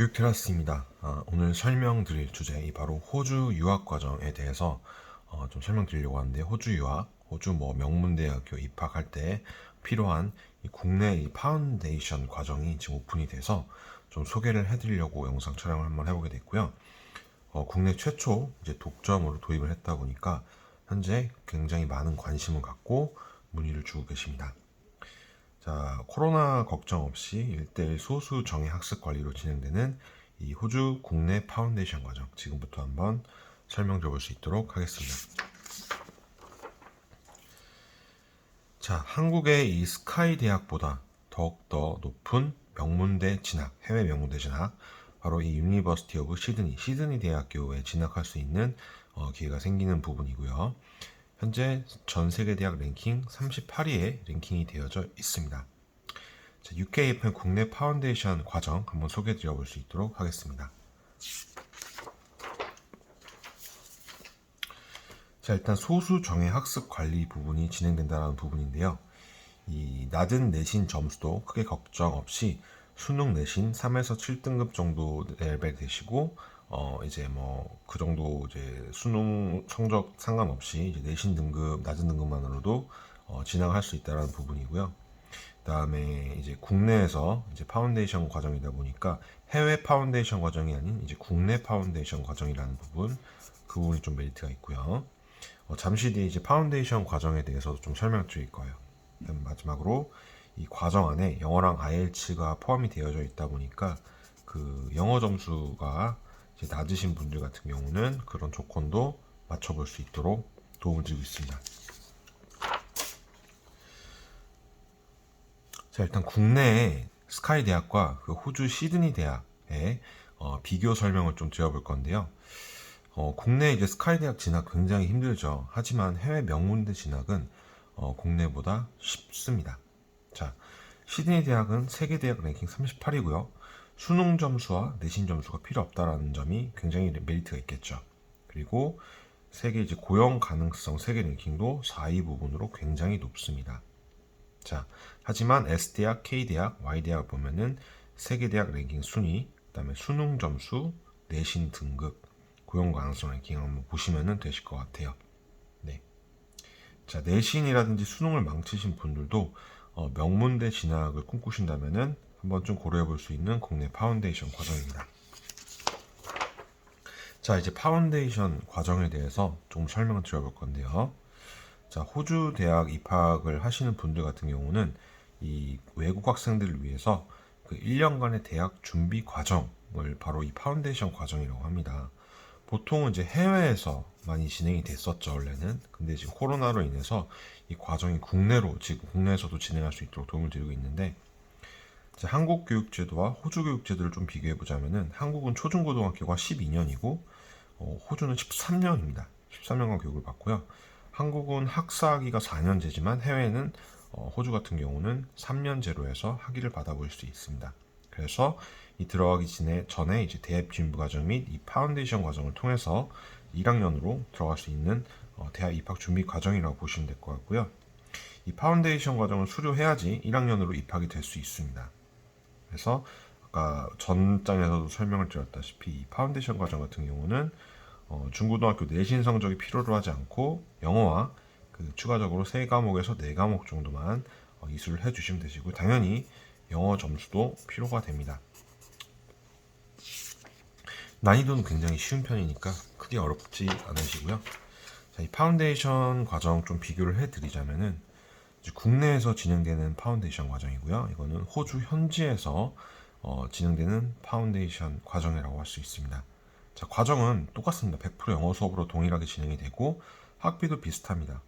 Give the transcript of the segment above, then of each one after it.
교육테라스입니다. 오늘 설명드릴 주제, 바로 호주 유학 과정에 대해서 좀 설명드리려고 하는데, 호주 유학, 호주 명문대학교 입학할 때 필요한 이 국내 이 파운데이션 과정이 지금 오픈이 돼서 좀 소개를 해드리려고 영상 촬영을 한번 해보게 됐고요. 국내 최초 이제 독점으로 도입을 했다 보니까 현재 굉장히 많은 관심을 갖고 문의를 주고 계십니다. 자, 코로나 걱정 없이 1대1 소수 정예 학습 관리로 진행되는 이 호주 국내 파운데이션 과정, 지금부터 한번 설명드려볼 수 있도록 하겠습니다. 자, 한국의 이 스카이 대학보다 더욱더 높은 명문대 진학, 해외 명문대 진학, 바로 이 유니버시티 오브 시드니 대학교에 진학할 수 있는 기회가 생기는 부분이고요. 현재 전 세계 대학 랭킹 38위에 랭킹이 되어져 있습니다. 자, UKFM 국내 파운데이션 과정 한번 소개해 드려볼 수 있도록 하겠습니다. 자, 일단 소수 정예 학습 관리 부분이 진행된다는 부분인데요. 이 낮은 내신 점수도 크게 걱정 없이 수능 내신 3에서 7등급 정도 레벨 되시고, 이제 그 정도 이제 수능 성적 상관없이 이제 내신 등급, 낮은 등급만으로도 진학할 수 있다는 부분이고요. 그다음에 이제 국내에서 이제 파운데이션 과정이다 보니까 해외 파운데이션 과정이 아닌 이제 국내 파운데이션 과정이라는 부분, 그 부분이 좀 메리트가 있고요. 잠시 뒤에 이제 파운데이션 과정에 대해서도 좀 설명드릴 거예요. 마지막으로 이 과정 안에 영어랑 IELTS가 포함이 되어져 있다 보니까 그 영어 점수가 이제 낮으신 분들 같은 경우는 그런 조건도 맞춰볼 수 있도록 도움을 드리고 있습니다. 자, 일단 국내의 스카이 대학과 그 호주 시드니 대학의 비교 설명을 좀 드려볼 건데요. 국내 이제 스카이 대학 진학 굉장히 힘들죠. 하지만 해외 명문대 진학은 국내보다 쉽습니다. 자, 시드니 대학은 세계 대학 랭킹 38이고요. 수능 점수와 내신 점수가 필요 없다라는 점이 굉장히 메리트가 있겠죠. 그리고 세계 이제 고용 가능성 세계 랭킹도 4위 부분으로 굉장히 높습니다. 자, 하지만 S대학, K대학, Y대학을 보면은 세계대학 랭킹 순위, 그 다음에 수능 점수, 내신 등급, 고용 가능성 랭킹 한번 보시면 되실 것 같아요. 네. 자, 내신이라든지 수능을 망치신 분들도 명문대 진학을 꿈꾸신다면은 한번 좀 고려해 볼 수 있는 국내 파운데이션 과정입니다. 자, 이제 파운데이션 과정에 대해서 좀 설명을 드려볼 건데요. 자, 호주 대학 입학을 하시는 분들 같은 경우는 이 외국 학생들을 위해서 그 1년간의 대학 준비 과정을 바로 이 파운데이션 과정이라고 합니다. 보통은 이제 해외에서 많이 진행이 됐었죠, 원래는. 근데 지금 코로나로 인해서 이 과정이 지금 국내에서도 진행할 수 있도록 도움을 드리고 있는데, 한국 교육제도와 호주 교육제도를 좀 비교해 보자면은 한국은 초중고등학교가 12년이고 호주는 13년입니다. 13년간 교육을 받고요. 한국은 학사학위가 4년제지만 해외는 호주 같은 경우는 3년제로 해서 학위를 받아볼 수 있습니다. 그래서 이 들어가기 전에 이제 대학 준비 과정 및 이 파운데이션 과정을 통해서 1학년으로 들어갈 수 있는 대학 입학 준비 과정이라고 보시면 될 것 같고요. 이 파운데이션 과정을 수료해야지 1학년으로 입학이 될 수 있습니다. 그래서 아까 전 장에서도 설명을 드렸다시피 이 파운데이션 과정 같은 경우는 중고등학교 내신 성적이 필요로 하지 않고 영어와 그 추가적으로 3과목에서 4과목 정도만 이수를 해주시면 되시고, 당연히 영어 점수도 필요가 됩니다. 난이도는 굉장히 쉬운 편이니까 크게 어렵지 않으시고요. 자, 이 파운데이션 과정 좀 비교를 해드리자면은 국내에서 진행되는 파운데이션 과정이고요. 이거는 호주 현지에서 진행되는 파운데이션 과정이라고 할 수 있습니다. 자, 과정은 똑같습니다. 100% 영어 수업으로 동일하게 진행이 되고 학비도 비슷합니다.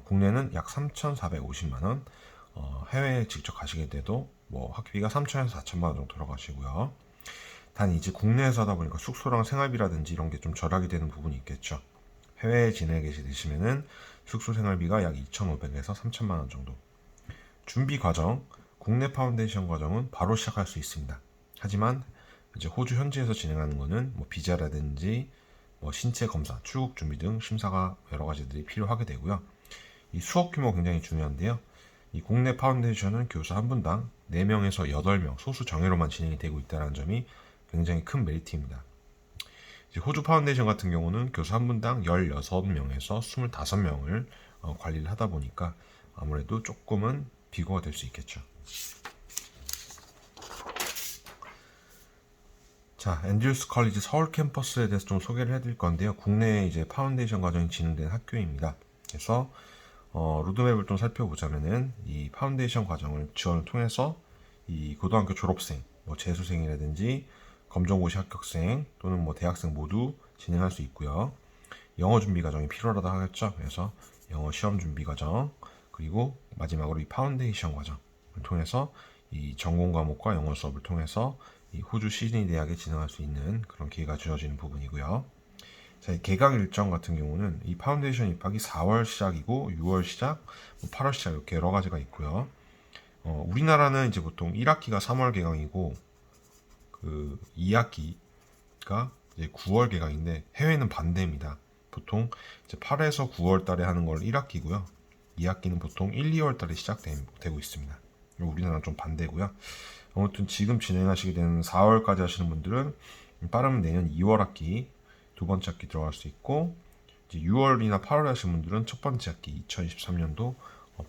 국내는 약 3,450만 원, 해외에 직접 가시게 돼도 학비가 3,000에서 4,000만 원 정도 들어가시고요. 단 이제 국내에서 하다 보니까 숙소랑 생활비라든지 이런 게 좀 절약이 되는 부분이 있겠죠. 해외에 지내 계시면은 숙소 생활비가 약 2,500에서 3,000만 원 정도. 준비 과정, 국내 파운데이션 과정은 바로 시작할 수 있습니다. 하지만 이제 호주 현지에서 진행하는 거는 비자라든지 신체 검사, 출국 준비 등 심사가 여러 가지들이 필요하게 되고요. 이 수업 규모 굉장히 중요한데요. 이 국내 파운데이션은 교사 한 분당 4명에서 8명 소수 정예로만 진행이 되고 있다는 점이 굉장히 큰 메리트입니다. 이제 호주 파운데이션 같은 경우는 교수 한 분당 16명에서 25명을 관리를 하다 보니까 아무래도 조금은 비교가 될 수 있겠죠. 자, 앤드류스 컬리지 서울 캠퍼스에 대해서 좀 소개를 해드릴 건데요. 국내에 이제 파운데이션 과정이 진행된 학교입니다. 그래서 로드맵을 좀 살펴보자면은 이 파운데이션 과정을 지원을 통해서 이 고등학교 졸업생, 뭐 재수생이라든지 검정고시 합격생 또는 뭐 대학생 모두 진행할 수 있고요. 영어 준비 과정이 필요하다 하겠죠. 그래서 영어 시험 준비 과정, 그리고 마지막으로 이 파운데이션 과정을 통해서 이 전공 과목과 영어 수업을 통해서 이 호주 시드니 대학에 진학할 수 있는 그런 기회가 주어지는 부분이고요. 자, 이 개강 일정 같은 경우는 이 파운데이션 입학이 4월 시작이고 6월 시작, 8월 시작 이렇게 여러 가지가 있고요. 우리나라는 이제 보통 1학기가 3월 개강이고 그 2학기가 이제 9월 개강인데 해외는 반대입니다. 보통 이제 8에서 9월 달에 하는 걸 1학기고요. 2학기는 보통 1, 2월 달에 시작되고 있습니다. 우리나라는 좀 반대고요. 아무튼 지금 진행하시게 되는 4월까지 하시는 분들은 빠르면 내년 2월 학기 두 번째 학기 들어갈 수 있고, 이제 6월이나 8월에 하시는 분들은 첫 번째 학기 2023년도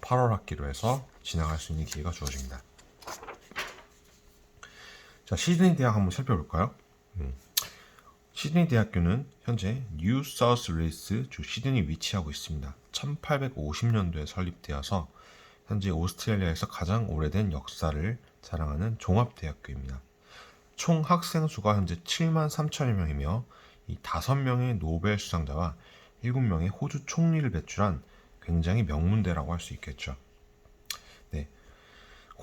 8월 학기로 해서 진행할 수 있는 기회가 주어집니다. 자, 시드니 대학 한번 살펴볼까요? 시드니 대학교는 현재 뉴 사우스 웨일스 주 시드니 위치하고 있습니다. 1850년도에 설립되어서 현재 오스트레일리아에서 가장 오래된 역사를 자랑하는 종합대학교입니다. 총 학생 수가 현재 7만 3천여 명이며 이 5명의 노벨 수상자와 7명의 호주 총리를 배출한 굉장히 명문대라고 할 수 있겠죠. 네,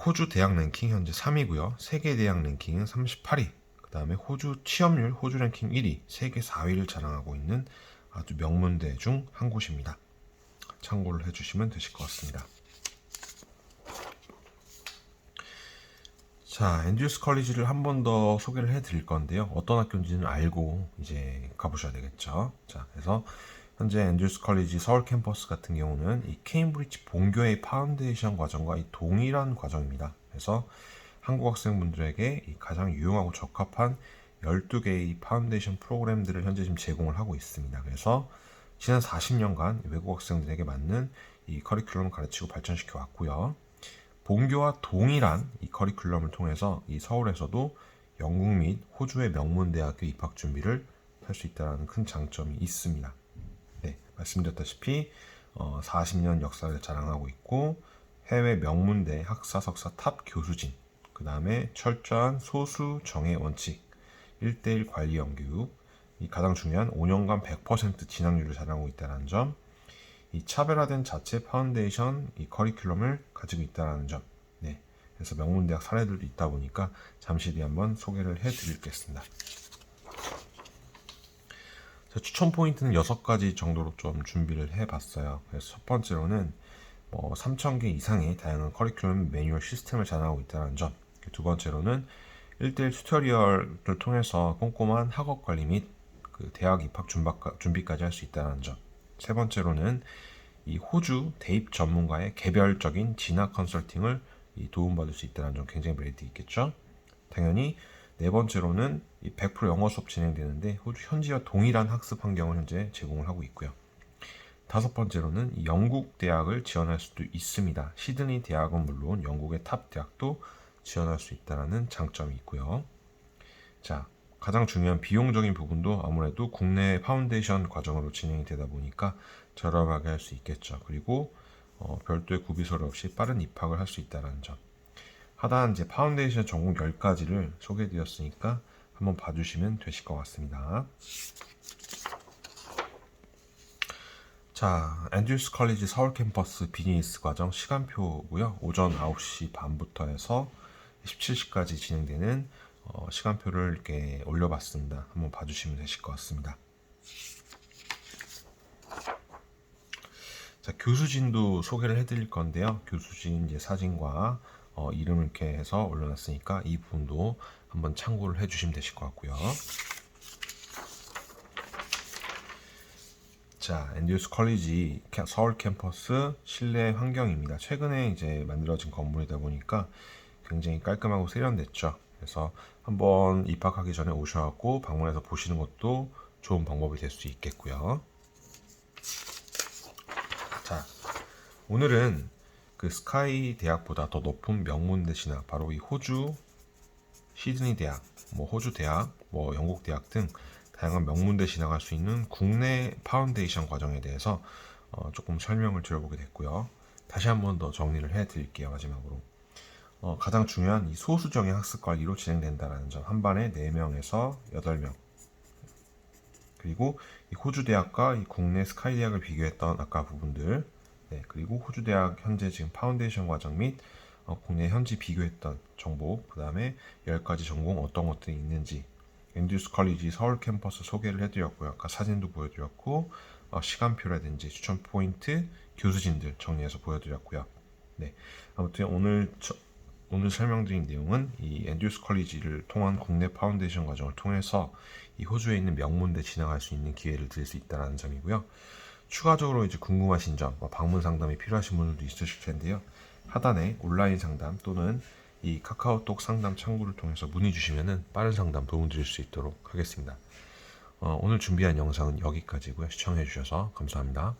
호주 대학 랭킹 현재 3위고요. 세계 대학 랭킹은 38위. 그 다음에 호주 취업률 호주 랭킹 1위, 세계 4위를 자랑하고 있는 아주 명문대 중 한 곳입니다. 참고를 해주시면 되실 것 같습니다. 자, 앤드류스 컬리지를 한 번 더 소개를 해드릴 건데요. 어떤 학교인지는 알고 이제 가보셔야 되겠죠. 자, 그래서 현재 앤드류스 컬리지 서울 캠퍼스 같은 경우는 이 케임브리지 본교의 파운데이션 과정과 이 동일한 과정입니다. 그래서 한국 학생분들에게 이 가장 유용하고 적합한 12개의 파운데이션 프로그램들을 현재 지금 제공을 하고 있습니다. 그래서 지난 40년간 외국 학생들에게 맞는 이 커리큘럼을 가르치고 발전시켜 왔고요. 본교와 동일한 이 커리큘럼을 통해서 이 서울에서도 영국 및 호주의 명문대학교 입학 준비를 할 수 있다는 큰 장점이 있습니다. 네, 말씀드렸다시피 40년 역사를 자랑하고 있고 해외 명문대 학사 석사 탑 교수진, 그 다음에 철저한 소수 정예 원칙, 1대1 관리 연교육, 이 가장 중요한 5년간 100% 진학률을 자랑하고 있다는 점, 이 차별화된 자체 파운데이션 이 커리큘럼을 가지고 있다는 점. 네, 그래서 명문대학 사례들도 있다 보니까 잠시 뒤에 한번 소개를 해드리겠습니다. 추천 포인트는 6가지 정도로 좀 준비를 해봤어요. 그래서 첫 번째로는 3,000개 이상의 다양한 커리큘럼 매뉴얼 시스템을 자랑하고 있다는 점. 두 번째로는 1대1 튜토리얼을 통해서 꼼꼼한 학업 관리 및 그 대학 입학 준비까지 할 수 있다는 점. 세 번째로는 이 호주 대입 전문가의 개별적인 진학 컨설팅을 도움받을 수 있다는 점, 굉장히 메리트 있겠죠. 당연히 네 번째로는 이 100% 영어 수업 진행되는데 호주 현지와 동일한 학습 환경을 현재 제공을 하고 있고요. 다섯 번째로는 영국 대학을 지원할 수도 있습니다. 시드니 대학은 물론 영국의 탑 대학도 지원할 수 있다는 장점이 있고요. 자, 가장 중요한 비용적인 부분도 아무래도 국내 파운데이션 과정으로 진행이 되다 보니까 저렴하게 할 수 있겠죠. 그리고 별도의 구비서류 없이 빠른 입학을 할 수 있다는 점. 하단 이제 파운데이션 전공 10가지를 소개해드렸으니까 한번 봐주시면 되실 것 같습니다. 자, 앤드류스 컬리지 서울 캠퍼스 비즈니스 과정 시간표고요. 오전 9시 반부터 해서 17시까지 진행되는 시간표를 이렇게 올려봤습니다. 한번 봐주시면 되실 것 같습니다. 자, 교수진도 소개를 해드릴 건데요. 교수진 이제 사진과 이름을 이렇게 해서 올려놨으니까 이 부분도 한번 참고를 해주시면 되실 것 같고요. 자, 앤드류스 컬리지 서울 캠퍼스 실내 환경입니다. 최근에 이제 만들어진 건물이다 보니까 굉장히 깔끔하고 세련됐죠. 그래서 한번 입학하기 전에 오셔갖고 방문해서 보시는 것도 좋은 방법이 될 수 있겠고요. 자, 오늘은 그 스카이 대학보다 더 높은 명문대 진학, 바로 이 호주 시드니 대학, 뭐 호주 대학, 뭐 영국 대학 등 다양한 명문대 진학할 수 있는 국내 파운데이션 과정에 대해서 조금 설명을 드려보게 됐고요. 다시 한 번 더 정리를 해드릴게요. 마지막으로 가장 중요한 이 소수정예 학습 관리로 진행된다는 점, 한 반에 4명에서 8명. 그리고 이 호주 대학과 이 국내 스카이 대학을 비교했던 아까 부분들, 네, 그리고 호주 대학 현재 지금 파운데이션 과정 및 국내 현지 비교했던 정보, 그 다음에 10가지 전공 어떤 것들이 있는지, 앤드루스 컬리지 서울 캠퍼스 소개를 해드렸고요. 아까 사진도 보여드렸고, 시간표라든지 추천 포인트, 교수진들 정리해서 보여드렸고요. 네, 아무튼 오늘 설명드린 내용은 이 앤드루스 컬리지를 통한 국내 파운데이션 과정을 통해서 이 호주에 있는 명문대 진학할 수 있는 기회를 드릴 수 있다는 점이고요. 추가적으로 이제 궁금하신 점, 방문 상담이 필요하신 분들도 있으실 텐데요. 하단에 온라인 상담 또는 이 카카오톡 상담 창구를 통해서 문의 주시면은 빠른 상담 도움 드릴 수 있도록 하겠습니다. 오늘 준비한 영상은 여기까지고요. 시청해 주셔서 감사합니다.